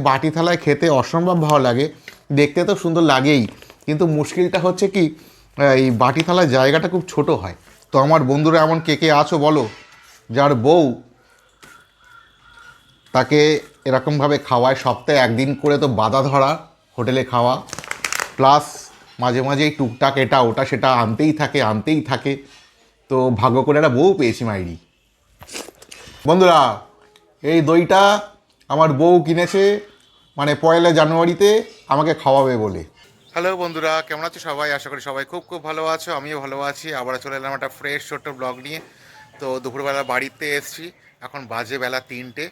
বাটি থালায় খেতে অসম্ভব ভালো লাগে, দেখতে তো সুন্দর লাগেই, কিন্তু মুশকিলটা হচ্ছে কি এই বাটি থালার জায়গাটা খুব ছোট হয়। তো আমার বন্ধুরা এমন কে কে আছো বলো, যার বউ তাকে এরকমভাবে খাওয়ায়, সপ্তাহে একদিন করে তো বাধা ধরা হোটেলে খাওয়া, প্লাস মাঝে মাঝেই টুকটাক এটা ওটা সেটা আনতেই থাকে। তো ভাগ্য করে একটা বউ পেয়েছি মাইরি। বন্ধুরা, এই দইটা আমার বউ কিনেছে, মানে 1 জানুয়ারিতে আমাকে খাওয়াবে বলে। হ্যালো বন্ধুরা, কেমন আছো সবাই? আশা করি সবাই খুব খুব ভালো আছো, আমিও ভালো আছি। আবার চলে এলাম একটা ফ্রেশ ছোট্ট ব্লগ নিয়ে। তো দুপুরবেলা বাড়িতে এসেছি, এখন বাজে বেলা 3টে।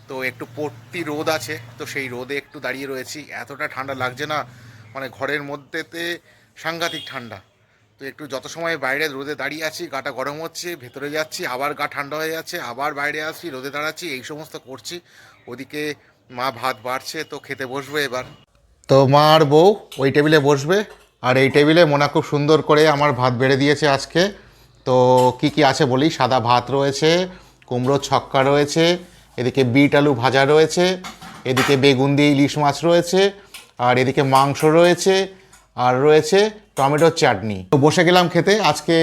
তো একটু পড়তি রোদ আছে, তো সেই রোদে একটু দাঁড়িয়ে রয়েছি। এতটা ঠান্ডা লাগছে না, মানে ঘরের মধ্যেতে সাংঘাতিক ঠান্ডা। তো একটু যত সময় বাইরে রোদে দাঁড়িয়ে আছি, গাটা গরম হচ্ছে, ভেতরে যাচ্ছি, আবার গা ঠান্ডা হয়ে যাচ্ছে, আবার বাইরে আসছি, রোদে দাঁড়াচ্ছি, এই সমস্ত করছি। ওদিকে মা ভাত বাড়ছে, তো খেতে বসবে এবার। তো মা আর বউ ওই টেবিলে বসবে, আর এই টেবিলে মোনা খুব সুন্দর করে আমার ভাত বেড়ে দিয়েছে আজকে। তো কি কি আছে বলি, সাদা ভাত রয়েছে, কুমড়োর ছক্কা রয়েছে, এদিকে বিট আলু ভাজা রয়েছে, এদিকে বেগুন দিয়ে ইলিশ মাছ রয়েছে, আর এদিকে মাংস রয়েছে, আর রয়েছে টমেটোর চাটনি। তো বসে গেলাম খেতে। আজকে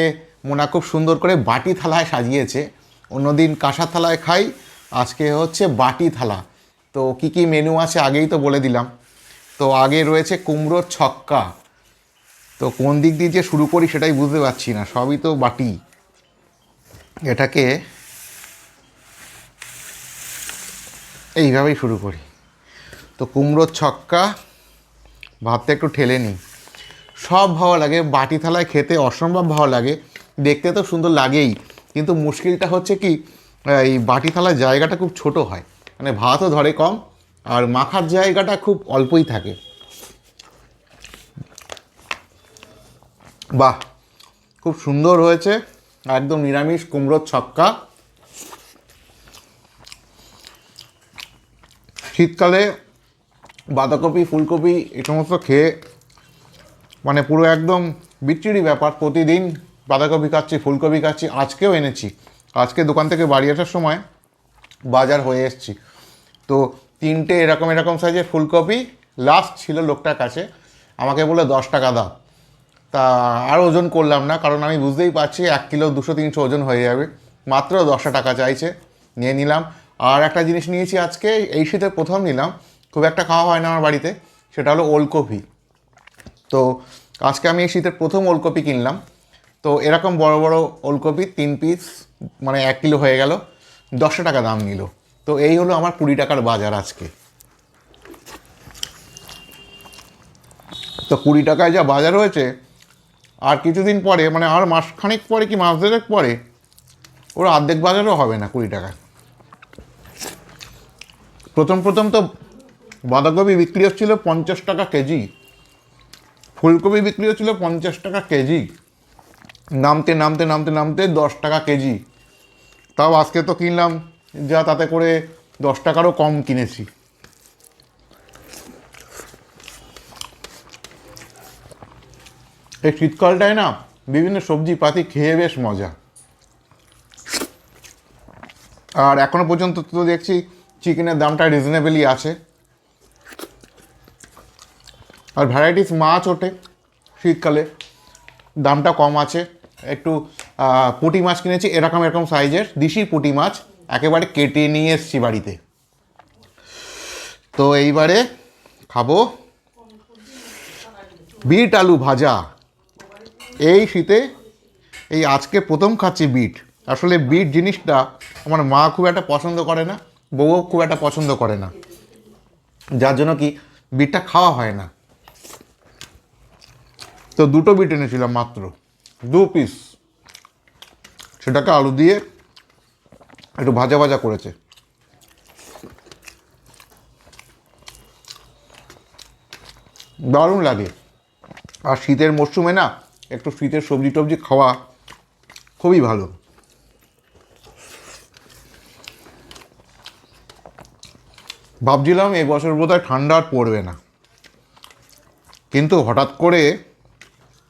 মোনা খুব সুন্দর করে বাটি থালায় সাজিয়েছে, অন্যদিন কাঁসার থালায় খাই, আজকে হচ্ছে বাটি থালা। তো কি কি মেনু আছে আগেই তো বলে দিলাম। তো আগে রয়েছে কুমড়োর ছক্কা। তো কোন দিক দিয়ে যে শুরু করি সেটাই বুঝতে পারছি না, সবই তো বাটি। এটাকে এইভাবেই শুরু করি। তো কুমড়োর ছক্কা, ভাতটা একটু ঠেলে নিই। সব ভালো লাগে, বাটি থালায় খেতে অসম্ভব ভালো লাগে, দেখতে তো সুন্দর লাগেই, কিন্তু মুশকিলটা হচ্ছে কি এই বাটি থালার জায়গাটা খুব ছোট হয়, মানে ভাতও ধরে কম, আর মাখার জায়গাটা খুব অল্পই থাকে। বাহ, খুব সুন্দর হয়েছে, একদম নিরামিষ কুমড়োর ছক্কা। শীতকালে বাঁধাকপি ফুলকপি এই সমস্ত খেয়ে মানে পুরো একদম বিচ্ছিরি ব্যাপার। প্রতিদিন বাঁধাকপি খাচ্ছি, ফুলকপি খাচ্ছি, আজকেও এনেছি। আজকে দোকান থেকে বাড়ি আসার সময় বাজার হয়ে এসেছি, তো 3টে এরকম সাইজের ফুলকপি লাস্ট ছিল লোকটার কাছে, আমাকে বলে 10 টাকা দাও। তা আর ওজন করলাম না, কারণ আমি বুঝতেই পারছি 1 কিলো 200-300 ওজন হয়ে যাবে, মাত্র 10 টাকা চাইছে, নিয়ে নিলাম। আর একটা জিনিস নিয়েছি আজকে, এই শীতে প্রথম নিলাম, খুব একটা খাওয়া হয় না আমার বাড়িতে, সেটা হলো ওলকপি। তো আজকে আমি এই শীতের প্রথম ওলকপি কিনলাম। তো এরকম বড় বড় ওলকপি 3 পিস, মানে 1 কিলো হয়ে গেল, 10 টাকা দাম নিল। তো এই হলো আমার 20 টাকার বাজার আজকে। তো 20 টাকায় যা বাজার হয়েছে, আর কিছুদিন পরে, মানে আর মাসখানেক পরে কি মাস দেড়েক পরে, ওর অর্ধেক বাজারও হবে না 20 টাকায়। প্রথম তো বাঁধাকপি বিক্রি হচ্ছিল 50 টাকা কেজি, ফুলকপি বিক্রি হচ্ছিল 50 টাকা কেজি, নামতে 10 টাকা কেজি। তাও আজকে তো কিনলাম যা, তাতে করে 10 টাকারও কম কিনেছি। এই শীতকালটায় না বিভিন্ন সবজি পাতি খেয়ে বেশ মজা। আর এখনও পর্যন্ত তো দেখছি চিকেনের দামটা রিজনেবলই আছে, আর ভ্যারাইটিস মাছ ওঠে শীতকালে, দামটা কম আছে একটু। পুঁটি মাছ কিনেছি এরকম সাইজের দেশি পুঁটি মাছ, একেবারে কেটে নিয়ে এসেছি বাড়িতে। তো এইবারে খাবো বিট আলু ভাজা। এই শীতে এই আজকে প্রথম খাচ্ছি বিট। আসলে বিট জিনিসটা আমার মা খুব একটা পছন্দ করে না, বউও খুব একটা পছন্দ করে না, যার জন্য কি বিটটা খাওয়া হয় না। তো 2টো বিট এনেছিলাম, মাত্র 2 পিস, সেটাকে আলু দিয়ে একটু ভাজা ভাজা করেছে। দারুণ লাগে। আর শীতের মরশুমে না একটু শীতের সবজি টবজি খাওয়া খুবই ভালো। ভাবছিলাম এই বছর বোধহয় ঠান্ডা আর পড়বে না, কিন্তু হঠাৎ করে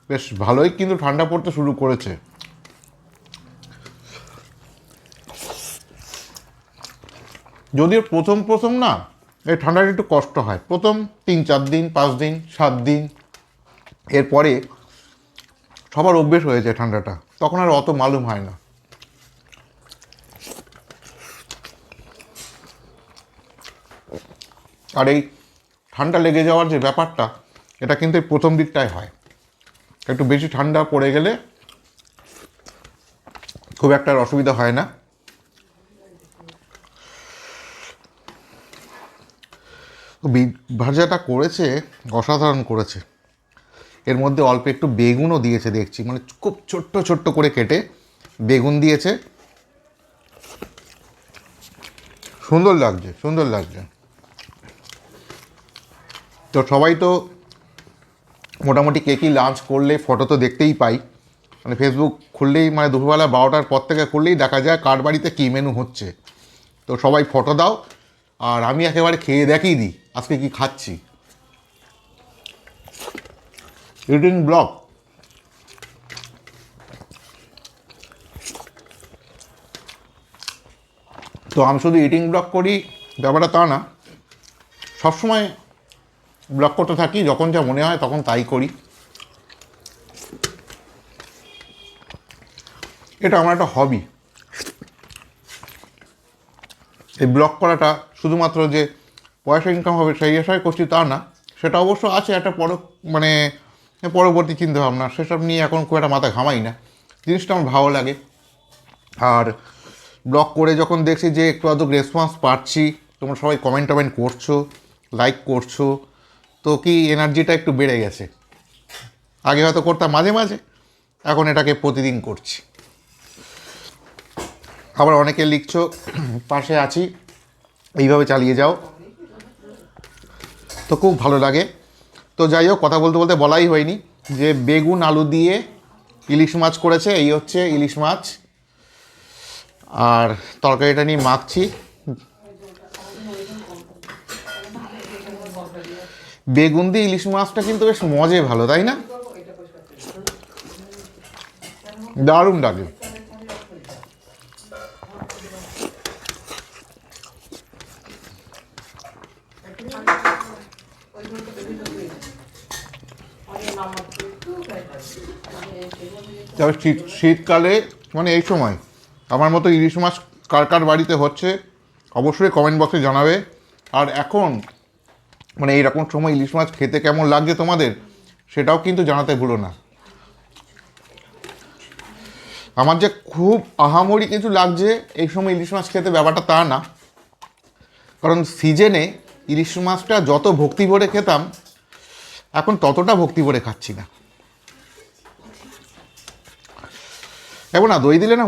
বেশ ভালোই কিন্তু ঠান্ডা পড়তে শুরু করেছে। যদিও প্রথম না এই ঠান্ডাটা একটু কষ্ট হয় প্রথম 3-4 দিন, 5 দিন, 7 দিন, এরপরে সবার অভ্যেস হয়ে যায় ঠান্ডাটা, তখন আর অত মালুম হয় না। আর এই ঠান্ডা লেগে যাওয়ার যে ব্যাপারটা, এটা কিন্তু এই প্রথম দিকটাই হয়। একটু বেশি ঠান্ডা পড়ে গেলে খুব একটা আর অসুবিধা হয় না। বিট ভাজাটা করেছে, অসাধারণ করেছে। এর মধ্যে অল্প একটু বেগুনও দিয়েছে দেখছি, মানে খুব ছোট্ট ছোট্ট করে কেটে বেগুন দিয়েছে। সুন্দর লাগছে, সুন্দর লাগছে। তো সবাই তো মোটামুটি কে কী লাঞ্চ করলে ফটো তো দেখতেই পাই, মানে ফেসবুক খুললেই, মানে দুপুরবেলা 12টার পর থেকে খুললেই দেখা যায় কার বাড়িতে কী মেনু হচ্ছে। তো সবাই ফটো দাও, আর আমি একেবারে খেয়ে দেখিয়ে দিই আজকে কি খাচ্ছি। Eating blog. তো আমি শুধু ইটিং ব্লগ করি ব্যাপারটা তা না, সবসময় ব্লগ করতে থাকি, যখন যা মনে হয় তখন তাই করি। এটা আমার একটা হবি। এই ব্লগ করাটা শুধুমাত্র যে পয়সা ইনকাম হবে সেই আশায় করছি তা না, সেটা অবশ্য আছে একটা মানে পরবর্তী চিন্তাভাবনা, সেসব নিয়ে এখন খুব একটা মাথা ঘামাই না। জিনিসটা আমার ভালো লাগে। আর ব্লগ করে যখন দেখছি যে একটু আধটু রেসপন্স পাচ্ছি, তোমরা সবাই কমেন্ট করছো, লাইক করছো, তো কি এনার্জিটা একটু বেড়ে গেছে। আগে হয়তো করতাম মাঝে মাঝে, এখন এটাকে প্রতিদিন করছি। আবার অনেকে লিখছো পাশে আছি, এইভাবে চালিয়ে যাও, তো খুব ভালো লাগে। তো যাই হোক, কথা বলতে বলতে বলাই হয়নি যে বেগুন আলু দিয়ে ইলিশ মাছ করেছে, এই হচ্ছে ইলিশ মাছ। আর তরকারিটা নিয়ে মাখছি। বেগুন দিয়ে ইলিশ মাছটা কিন্তু বেশ মজে ভালো, তাই না? দারুণ লাগে। তবে শীতকালে, মানে এই সময় আমার মতো ইলিশ মাছ কার কার বাড়িতে হচ্ছে অবশ্যই কমেন্ট বক্সে জানাবে। আর এখন মানে এইরকম সময় ইলিশ মাছ খেতে কেমন লাগছে তোমাদের, সেটাও কিন্তু জানাতে ভুলো না। আমার যে খুব আহামরি কিছু লাগছে এই সময় ইলিশ মাছ খেতে, ব্যাপারটা তা না। কারণ সিজনে ইলিশ মাছটা যত ভক্তি ভরে খেতাম, এখন ততটা ভক্তি ভরে খাচ্ছি না। এখন না দই দিলে না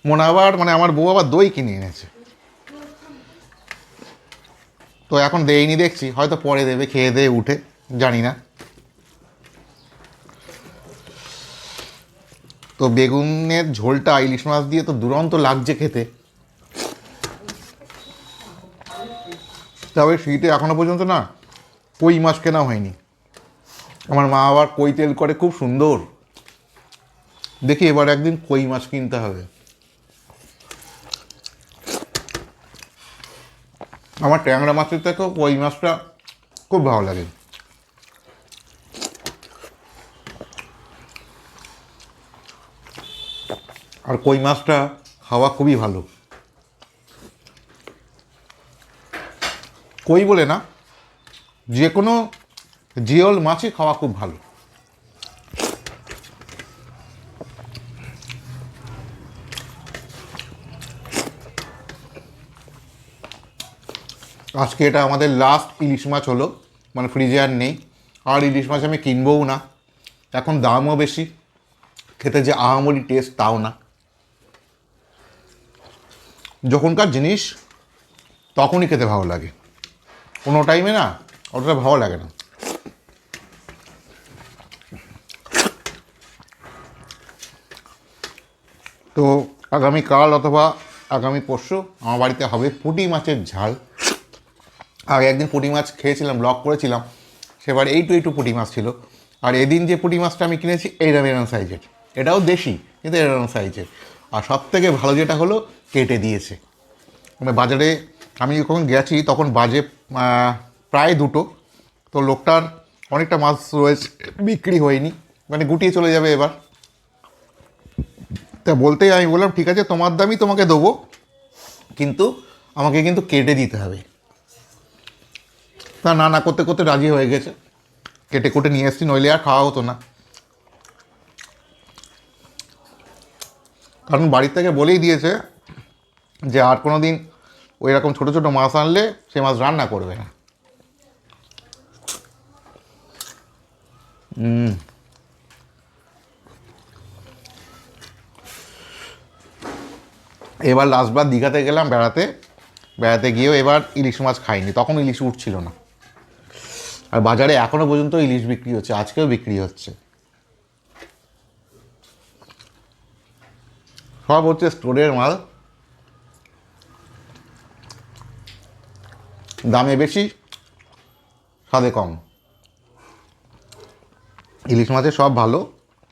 মোনা আবার, মানে আমার বউ আবার দই কিনে এনেছে, তো এখন দেয়নি দেখছি, হয়তো পরে দেবে খেয়ে দিয়ে উঠে, জানি না। তো বেগুনের ঝোলটা ইলিশ মাছ দিয়ে তো দুরন্ত লাগছে খেতে। তবে শীতে এখনো পর্যন্ত না কই মাছ কেনা হয়নি। আমার মা আবার কই তেল করে খুব সুন্দর, দেখি এবার একদিন কই মাছ কিনতে হবে। আমার ট্যাংরা মাছের থেকেও কই মাছটা খুব ভালো লাগে। আর কই মাছটা খাওয়া খুবই ভালো। কই বলে না, যে কোনো জিওল মাছই খাওয়া খুব ভালো। আজকে এটা আমাদের লাস্ট ইলিশ মাছ হলো, মানে ফ্রিজে আর নেই। আর ইলিশ মাছ আমি কিনবও না, এখন দামও বেশি, খেতে যে আহামরি টেস্ট তাও না। যখনকার জিনিস তখনই খেতে ভালো লাগে, কোনো টাইমে না অতটা ভালো লাগে না। তো আগামীকাল অথবা আগামী পরশু আমার বাড়িতে হবে পুঁটি মাছের ঝাল। আগে একদিন পুঁটি মাছ খেয়েছিলাম, ব্লগ করেছিলাম, সেবার এইটু পুঁটি মাছ ছিল। আর এদিন যে পুঁটি মাছটা আমি কিনেছি এরম সাইজের, এটাও দেশি কিন্তু এরম সাইজের। আর সব থেকে ভালো যেটা হলো, কেটে দিয়েছে, মানে বাজারে আমি যখন গেছি তখন বাজে প্রায় 2টো। তো লোকটার অনেকটা মাছ রয়েছে, বিক্রি হয়নি, মানে গুটিয়ে চলে যাবে এবার। তা বলতেই আমি বললাম ঠিক আছে তোমার দামই তোমাকে দেবো, কিন্তু আমাকে কিন্তু কেটে দিতে হবে। তা না না করতে করতে রাজি হয়ে গেছে, কেটে কুটে নিয়ে এসেছি, নইলে আর খাওয়া হতো না। কারণ বাড়ির থেকে বলেই দিয়েছে যে আর কোনো দিন ওই রকম ছোটো ছোটো মাছ আনলে সে মাছ রান্না করবে না। এবার লাস্টবার দীঘাতে গেলাম বেড়াতে, বেড়াতে গিয়েও এবার ইলিশ মাছ খাইনি, তখন ইলিশ উঠছিল না। আর বাজারে এখনও পর্যন্ত ইলিশ বিক্রি হচ্ছে, আজকেও বিক্রি হচ্ছে। সব হচ্ছে স্টোরের মাল, দামে বেশি, স্বাদে কম। ইলিশ মাছের সব ভালো,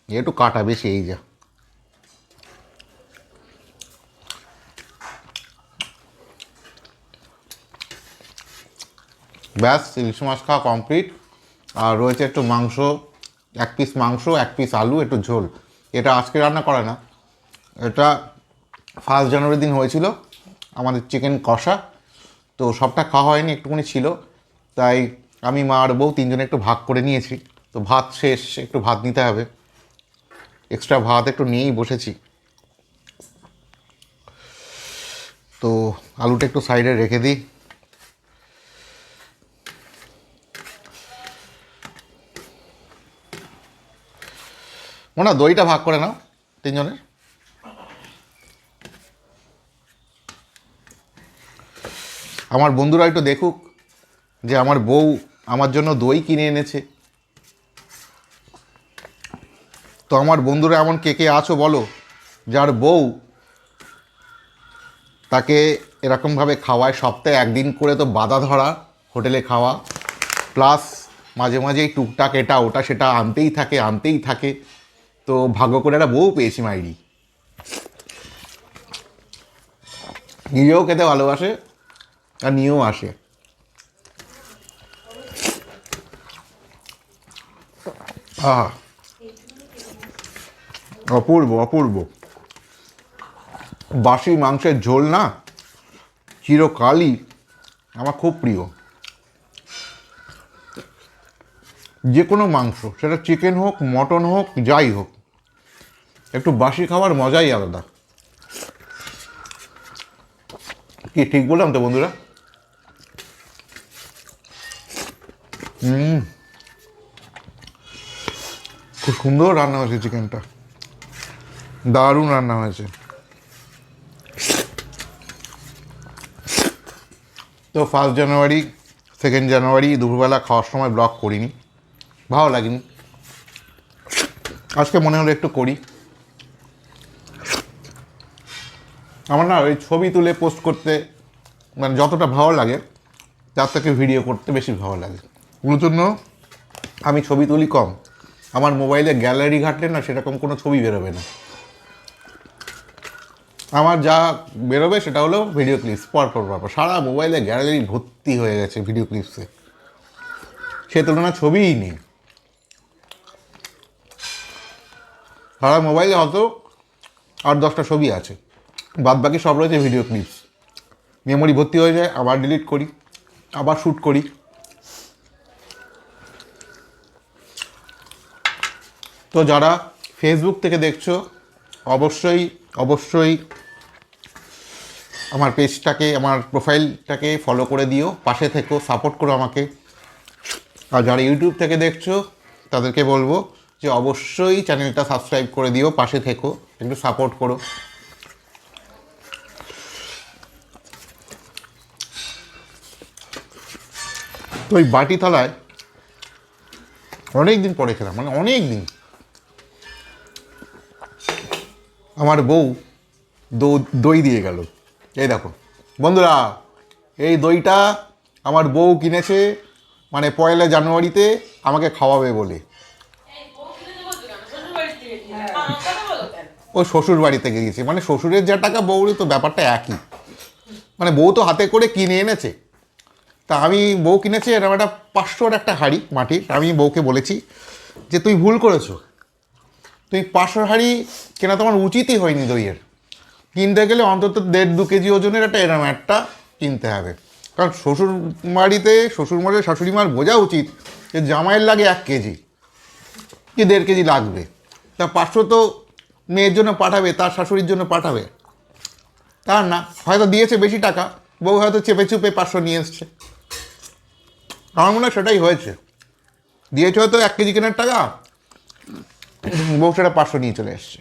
একটু কাটা বেশি, এই যা। ব্যাস ইলিশ মাছ খাওয়া কমপ্লিট। আর রয়েছে একটু মাংস, 1 পিস মাংস, 1 পিস আলু, একটু ঝোল। এটা আজকে রান্না করে না, এটা 1 জানুয়ারি দিন হয়েছিল আমাদের চিকেন কষা। তো সবটা খাওয়া হয়নি, একটুখানি ছিল, তাই আমি মা আর বউ 3জনে একটু ভাগ করে নিয়েছি। তো ভাত শেষ, একটু ভাত নিতে হবে, এক্সট্রা ভাত একটু নিয়েই বসেছি। তো আলুটা একটু সাইডে রেখে দিই। মোনা দইটা ভাগ করে নাও 3জনের। আমার বন্ধুরা একটু দেখুক যে আমার বউ আমার জন্য দই কিনে এনেছে। তো আমার বন্ধুরা এমন কে কে আছো বলো, যার বউ তাকে এরকমভাবে খাওয়ায়, সপ্তাহে 1 দিন করে তো বাধা ধরা হোটেলে খাওয়া, প্লাস মাঝে মাঝে এই টুকটাক এটা ওটা সেটা আনতেই থাকে আনতেই থাকে। তো ভাগ্য করে একটা বউ পেয়েছি মাইরি, নিজেও খেতে ভালোবাসে আর নিয়েও আসে। আহা, অপূর্ব অপূর্ব। বাসি মাংসের ঝোল না চিরকালই আমার খুব প্রিয়। যে কোনো মাংস, সেটা চিকেন হোক, মটন হোক, যাই হোক, একটু বাসি খাওয়ার মজাই আলাদা। কি ঠিক বললাম তো বন্ধুরা? খুব সুন্দর রান্না হয়েছে চিকেনটা, দারুণ রান্না হয়েছে। তো 1 জানুয়ারি 2 জানুয়ারি দুপুরবেলা খাওয়ার সময় ব্লগ করিনি, ভালো লাগেনি, আজকে মনে হলো একটু করি। আমার না ওই ছবি তুলে পোস্ট করতে মানে যতটা ভালো লাগে তার থেকে ভিডিও করতে বেশি ভালো লাগে। ওর জন্য আমি ছবি তুলি কম, আমার মোবাইলে গ্যালারি ঘাটলে না সেরকম কোনো ছবি বেরোবে না। আমার যা বেরোবে সেটা হলো ভিডিও ক্লিপস, পরপর সারা মোবাইলে গ্যালারি ভর্তি হয়ে গেছে ভিডিও ক্লিপসে, সে তুলনা ছবিই নেই। সারা মোবাইলে হয়তো 8-10টা ছবি আছে, বাদ বাকি সব রয়েছে ভিডিও ক্লিপস। মেমোরি ভর্তি হয়ে যায়, আবার ডিলিট করি, আবার শ্যুট করি। তো যারা ফেসবুক থেকে দেখছো অবশ্যই অবশ্যই আমার পেজটাকে, আমার প্রোফাইলটাকে ফলো করে দিও, পাশে থেকো, সাপোর্ট করো আমাকে। আর যারা ইউটিউব থেকে দেখছো তাদেরকে বলবো যে অবশ্যই চ্যানেলটা সাবস্ক্রাইব করে দিও, পাশে থেকো, একটু সাপোর্ট করো। তো ওই বাটি থালায় অনেক দিন পরে খেলাম, মানে অনেক দিন। আমার বউ দই দিয়ে গেল, এই দেখো বন্ধুরা, এই দইটা আমার বউ কিনেছে, মানে 1 জানুয়ারিতে আমাকে খাওয়াবে বলে। ও শ্বশুর বাড়িতে গিয়েছে, মানে শ্বশুরের যা টাকা বউরই তো ব্যাপারটা একই, মানে বউ তো হাতে করে কিনে এনেছে, তা আমি বউ কিনেছে এরকম একটা 500-র একটা হাঁড়ি মাটির। আমি বউকে বলেছি যে তুই ভুল করেছো, তুই 500 হাঁড়ি কেনা তোমার উচিতই হয়নি দইয়ের। কিনতে গেলে অন্তত 1.5-2 কেজি ওজনের একটা এরম একটা কিনতে হবে। কারণ শ্বশুর বাড়িতে শ্বশুরমশাই শাশুড়ি মার বোঝা উচিত যে জামাইয়ের লাগে 1 কেজি কি 1.5 কেজি লাগবে, তা 500 তো মেয়ের জন্য পাঠাবে, তার শাশুড়ির জন্য পাঠাবে, তার না। হয়তো দিয়েছে বেশি টাকা, বউ হয়তো চেপে চুপে 500 নিয়ে এসছে। আমার মনে হয় সেটাই হয়েছে, দিয়েছে হয়তো 1 কেজি কেনার টাকা, বউ সেটা 500 নিয়ে চলে এসছে।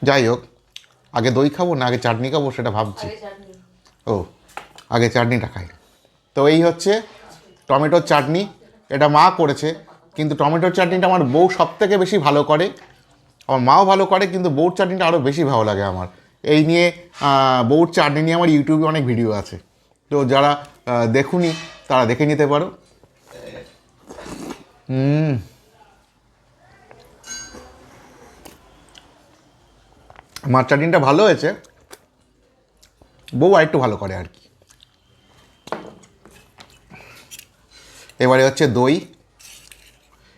যাই হোক, আগে দই খাবো না আগে চাটনি খাবো সেটা ভাবছি। ও, আগে চাটনিটা খাই। তো এই হচ্ছে টমেটোর চাটনি, এটা মা করেছে, কিন্তু টমেটোর চাটনিটা আমার বউ সব থেকে বেশি ভালো করে। আমার মাও ভালো করে, কিন্তু বউর চাটনিটা আরও বেশি ভালো লাগে আমার। এই নিয়ে বউর চাটনি নিয়ে আমার ইউটিউবে অনেক ভিডিও আছে, তো যারা দেখুনি তারা দেখে নিতে পারো। মাছ চাটনিটা ভালো হয়েছে, বউ আরেকটু ভালো করে আর কি। এবারে হচ্ছে দই,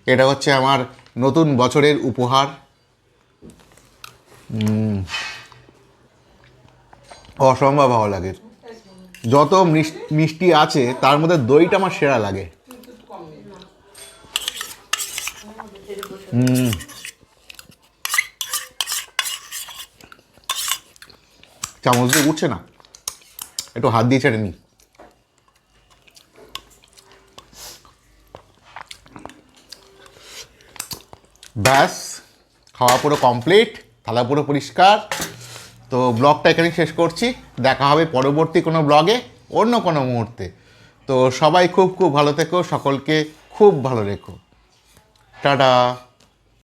এটা হচ্ছে আমার নতুন বছরের উপহার। অসম্ভব ভালো লাগে, যত মিষ্টি আছে তার মধ্যে দইটা আমার সেরা লাগে। চামচ দিয়ে উঠছে না, একটু হাত দিয়ে ছেড়ে নিই। ব্যাস, খাওয়া পুরো কমপ্লিট, থালা পুরো পরিষ্কার। তো ব্লগটা এখানে শেষ করছি, দেখা হবে পরবর্তী কোনো ব্লগে অন্য কোনো মুহূর্তে। তো সবাই খুব খুব ভালো থেকো, সকলকে খুব ভালো রেখো, টাটা।